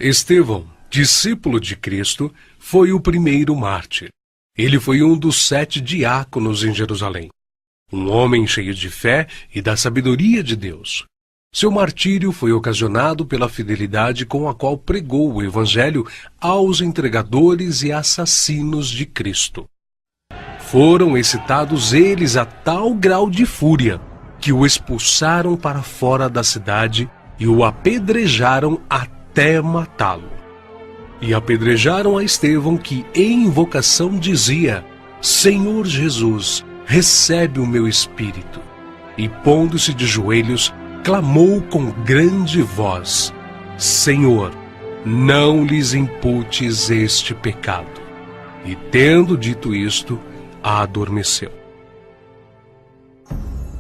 Estevão, discípulo de Cristo, foi o primeiro mártir. Ele foi um dos 7 diáconos em Jerusalém. Um homem cheio de fé e da sabedoria de Deus. Seu martírio foi ocasionado pela fidelidade com a qual pregou o Evangelho aos entregadores e assassinos de Cristo. Foram excitados eles a tal grau de fúria que o expulsaram para fora da cidade e o apedrejaram até matá-lo. E apedrejaram a Estevão, que em invocação dizia: Senhor Jesus, recebe o meu espírito. E pondo-se de joelhos, clamou com grande voz: Senhor, não lhes imputes este pecado. E tendo dito isto, adormeceu.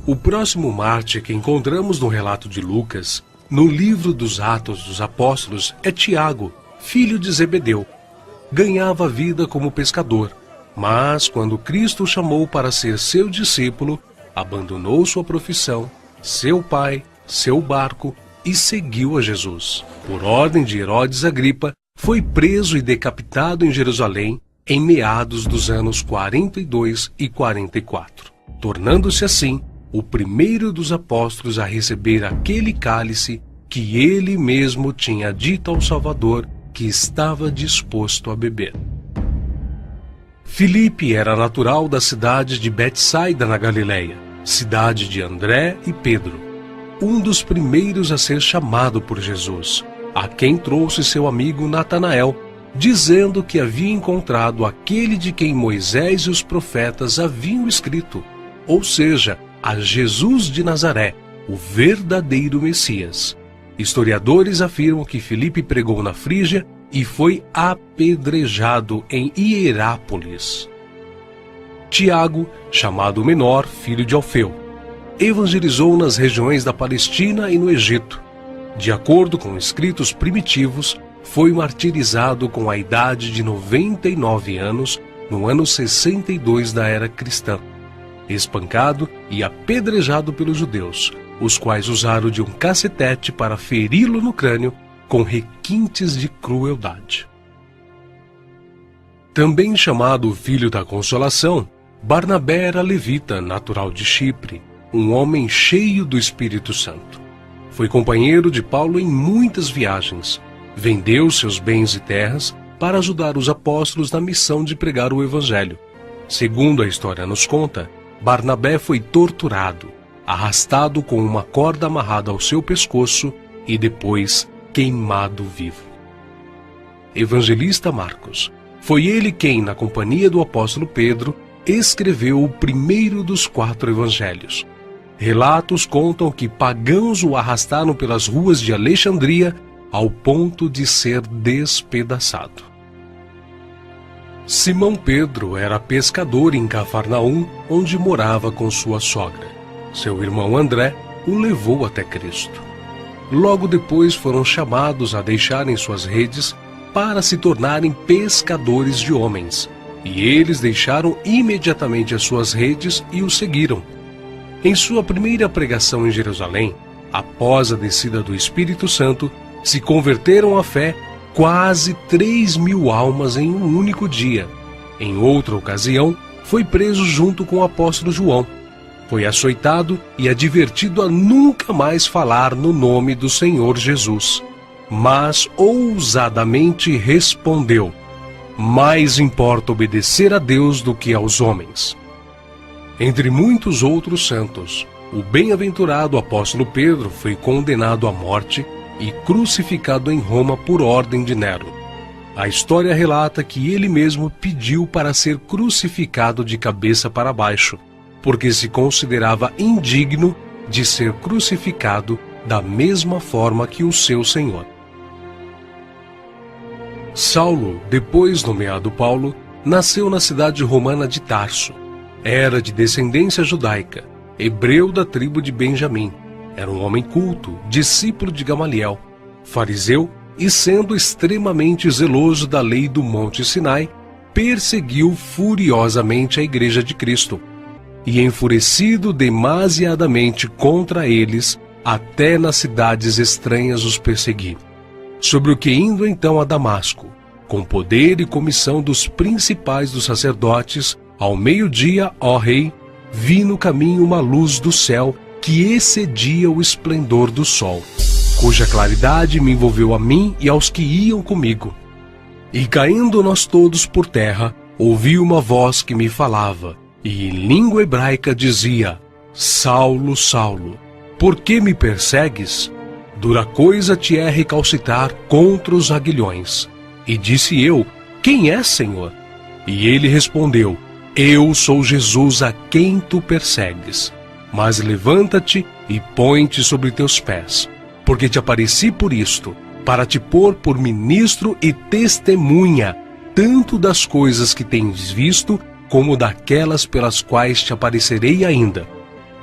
O próximo mártir que encontramos no relato de Lucas, no livro dos Atos dos Apóstolos, é Tiago, filho de Zebedeu. Ganhava vida como pescador, mas quando Cristo o chamou para ser seu discípulo, abandonou sua profissão, seu pai, seu barco e seguiu a Jesus. Por ordem de Herodes Agripa, foi preso e decapitado em Jerusalém em meados dos anos 42 e 44, tornando-se assim o primeiro dos apóstolos a receber aquele cálice que ele mesmo tinha dito ao Salvador que estava disposto a beber. Filipe era natural da cidade de Betsaida, na Galileia, cidade de André e Pedro, um dos primeiros a ser chamado por Jesus, a quem trouxe seu amigo Natanael, dizendo que havia encontrado aquele de quem Moisés e os profetas haviam escrito, ou seja, a Jesus de Nazaré, o verdadeiro Messias. Historiadores afirmam que Filipe pregou na Frígia e foi apedrejado em Hierápolis. Tiago, chamado Menor, filho de Alfeu, evangelizou nas regiões da Palestina e no Egito. De acordo com escritos primitivos, foi martirizado com a idade de 99 anos, no ano 62 da era cristã, espancado e apedrejado pelos judeus, os quais usaram de um cacetete para feri-lo no crânio com requintes de crueldade. Também chamado Filho da Consolação, Barnabé era levita, natural de Chipre, um homem cheio do Espírito Santo. Foi companheiro de Paulo em muitas viagens. Vendeu seus bens e terras para ajudar os apóstolos na missão de pregar o Evangelho. Segundo a história nos conta, Barnabé foi torturado, arrastado com uma corda amarrada ao seu pescoço e depois queimado vivo. Evangelista Marcos. Foi ele quem, na companhia do apóstolo Pedro, escreveu o primeiro dos 4 evangelhos. Relatos contam que pagãos o arrastaram pelas ruas de Alexandria ao ponto de ser despedaçado. Simão Pedro era pescador em Cafarnaum, onde morava com sua sogra. Seu irmão André o levou até Cristo. Logo depois foram chamados a deixarem suas redes para se tornarem pescadores de homens, e eles deixaram imediatamente as suas redes e o seguiram. Em sua primeira pregação em Jerusalém, após a descida do Espírito Santo, se converteram à fé quase 3.000 almas em um único dia. Em outra ocasião, foi preso junto com o apóstolo João. Foi açoitado e advertido a nunca mais falar no nome do Senhor Jesus. Mas ousadamente respondeu: mais importa obedecer a Deus do que aos homens. Entre muitos outros santos, o bem-aventurado apóstolo Pedro foi condenado à morte e crucificado em Roma por ordem de Nero. A história relata que ele mesmo pediu para ser crucificado de cabeça para baixo, porque se considerava indigno de ser crucificado da mesma forma que o seu Senhor. Saulo, depois nomeado Paulo, nasceu na cidade romana de Tarso. Era de descendência judaica, hebreu da tribo de Benjamim. Era um homem culto, discípulo de Gamaliel, fariseu, e sendo extremamente zeloso da lei do Monte Sinai, perseguiu furiosamente a Igreja de Cristo, e enfurecido demasiadamente contra eles, até nas cidades estranhas os perseguiu. sobre o que indo então a Damasco, com poder e comissão dos principais dos sacerdotes, ao meio-dia, ó rei, vi no caminho uma luz do céu que excedia o esplendor do sol, cuja claridade me envolveu a mim e aos que iam comigo. E caindo nós todos por terra, ouvi uma voz que me falava, e em língua hebraica dizia: Saulo, Saulo, por que me persegues? Dura coisa te é recalcitrar contra os aguilhões. E disse eu: Quem é, Senhor? E ele respondeu: Eu sou Jesus a quem tu persegues. Mas levanta-te e põe-te sobre teus pés, porque te apareci por isto, para te pôr por ministro e testemunha, tanto das coisas que tens visto, como daquelas pelas quais te aparecerei ainda.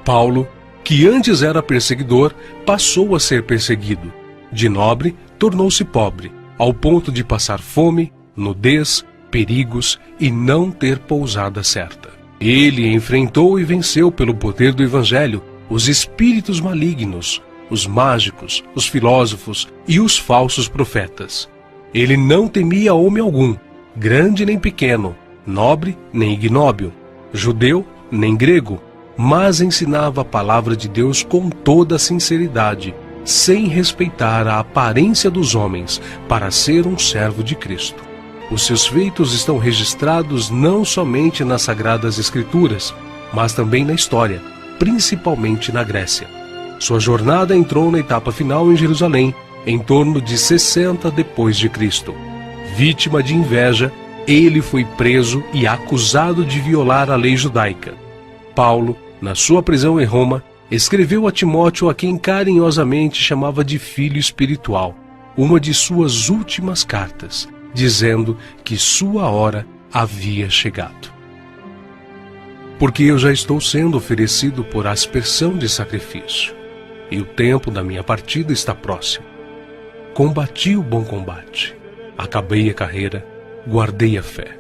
Paulo, que antes era perseguidor, passou a ser perseguido. De nobre, tornou-se pobre, ao ponto de passar fome, nudez, perigos e não ter pousada certa. Ele enfrentou e venceu pelo poder do Evangelho os espíritos malignos, os mágicos, os filósofos e os falsos profetas. Ele não temia homem algum, grande nem pequeno, nobre nem ignóbil, judeu nem grego, mas ensinava a palavra de Deus com toda a sinceridade, sem respeitar a aparência dos homens, para ser um servo de Cristo. Os seus feitos estão registrados não somente nas Sagradas Escrituras, mas também na história, principalmente na Grécia. Sua jornada entrou na etapa final em Jerusalém, em torno de 60 depois de Cristo. Vítima de inveja, ele foi preso e acusado de violar a lei judaica. Paulo, na sua prisão em Roma, escreveu a Timóteo, a quem carinhosamente chamava de filho espiritual, uma de suas últimas cartas, dizendo que sua hora havia chegado. Porque eu já estou sendo oferecido por aspersão de sacrifício, e o tempo da minha partida está próximo. Combati o bom combate, acabei a carreira, guardei a fé.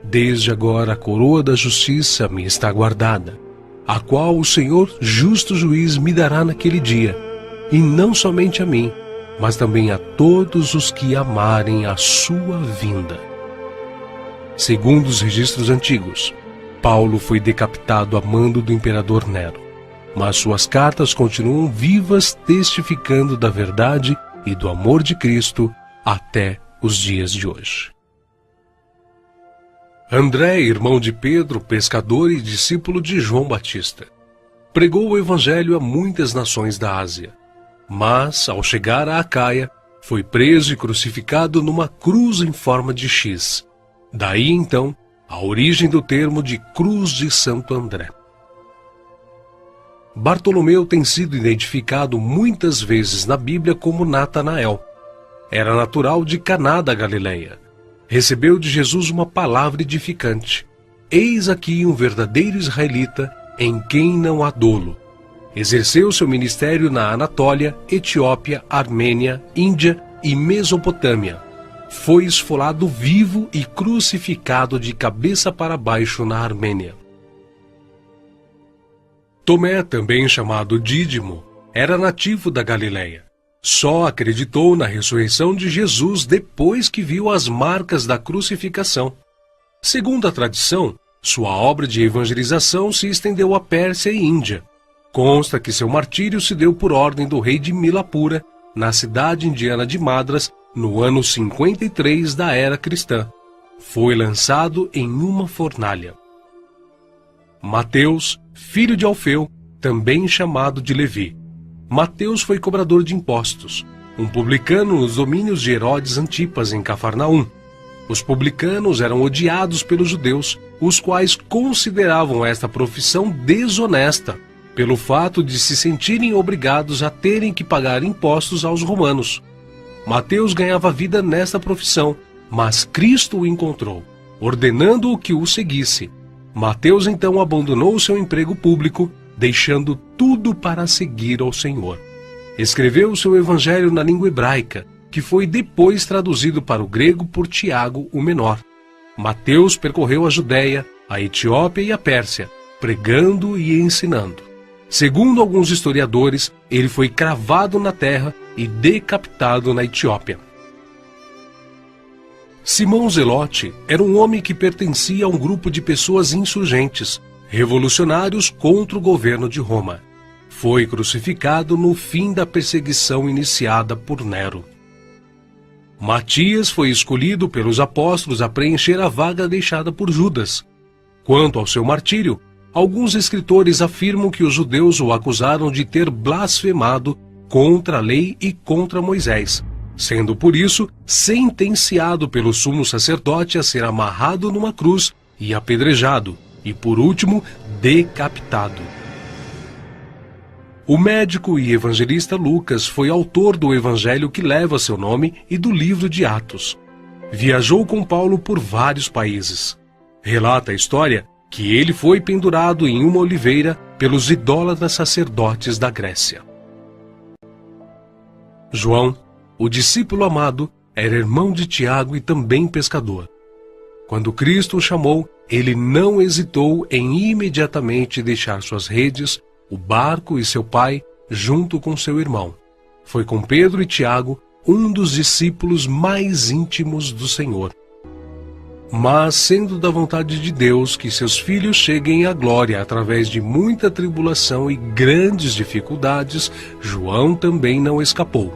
Desde agora a coroa da justiça me está guardada, a qual o Senhor, justo juiz, me dará naquele dia, e não somente a mim, mas também a todos os que amarem a sua vinda. Segundo os registros antigos, Paulo foi decapitado a mando do imperador Nero, mas suas cartas continuam vivas, testificando da verdade e do amor de Cristo até os dias de hoje. André, irmão de Pedro, pescador e discípulo de João Batista, pregou o evangelho a muitas nações da Ásia, mas, ao chegar a Acaia, foi preso e crucificado numa cruz em forma de X. Daí, então, a origem do termo de Cruz de Santo André. Bartolomeu tem sido identificado muitas vezes na Bíblia como Natanael. Era natural de Caná da Galileia. Recebeu de Jesus uma palavra edificante. Eis aqui um verdadeiro israelita, em quem não há dolo. Exerceu seu ministério na Anatólia, Etiópia, Armênia, Índia e Mesopotâmia. Foi esfolado vivo e crucificado de cabeça para baixo na Armênia. Tomé, também chamado Dídimo, era nativo da Galileia. Só acreditou na ressurreição de Jesus depois que viu as marcas da crucificação. Segundo a tradição, sua obra de evangelização se estendeu à Pérsia e Índia. Consta que seu martírio se deu por ordem do rei de Milapura, na cidade indiana de Madras, no ano 53 da era cristã. Foi lançado em uma fornalha. Mateus, filho de Alfeu, também chamado de Levi. Mateus foi cobrador de impostos, um publicano nos domínios de Herodes Antipas, em Cafarnaum. Os publicanos eram odiados pelos judeus, os quais consideravam esta profissão desonesta, pelo fato de se sentirem obrigados a terem que pagar impostos aos romanos. Mateus ganhava vida nesta profissão, mas Cristo o encontrou, ordenando-o que o seguisse. Mateus então abandonou seu emprego público, deixando tudo para seguir ao Senhor. Escreveu seu evangelho na língua hebraica, que foi depois traduzido para o grego por Tiago, o menor. Mateus percorreu a Judéia, a Etiópia e a Pérsia, pregando e ensinando. Segundo alguns historiadores, ele foi cravado na terra e decapitado na Etiópia. Simão Zelote era um homem que pertencia a um grupo de pessoas insurgentes, revolucionários contra o governo de Roma. Foi crucificado no fim da perseguição iniciada por Nero. Matias foi escolhido pelos apóstolos a preencher a vaga deixada por Judas. Quanto ao seu martírio, alguns escritores afirmam que os judeus o acusaram de ter blasfemado contra a lei e contra Moisés, sendo por isso sentenciado pelo sumo sacerdote a ser amarrado numa cruz e apedrejado, e por último, decapitado. O médico e evangelista Lucas foi autor do evangelho que leva seu nome e do livro de Atos. Viajou com Paulo por vários países. Relata a história que ele foi pendurado em uma oliveira pelos idólatras sacerdotes da Grécia. João, o discípulo amado, era irmão de Tiago e também pescador. Quando Cristo o chamou, ele não hesitou em imediatamente deixar suas redes, o barco e seu pai, junto com seu irmão. Foi com Pedro e Tiago, um dos discípulos mais íntimos do Senhor. Mas, sendo da vontade de Deus que seus filhos cheguem à glória através de muita tribulação e grandes dificuldades, João também não escapou.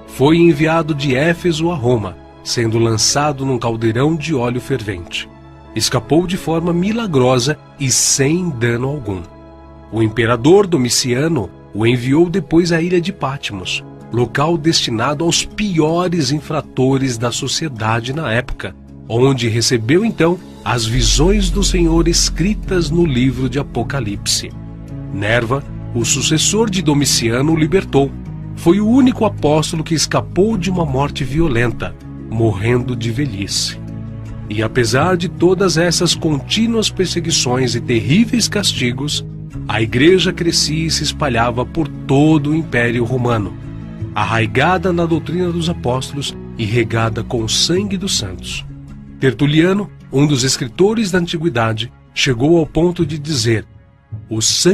Foi enviado de Éfeso a Roma, sendo lançado num caldeirão de óleo fervente. Escapou de forma milagrosa e sem dano algum. O imperador Domiciano o enviou depois à ilha de Patmos, local destinado aos piores infratores da sociedade na época, onde recebeu então as visões do Senhor escritas no livro de Apocalipse. Nerva, o sucessor de Domiciano, o libertou. Foi o único apóstolo que escapou de uma morte violenta, morrendo de velhice. E apesar de todas essas contínuas perseguições e terríveis castigos, a igreja crescia e se espalhava por todo o Império Romano, arraigada na doutrina dos apóstolos e regada com o sangue dos santos. Tertuliano, um dos escritores da antiguidade, chegou ao ponto de dizer: o sangue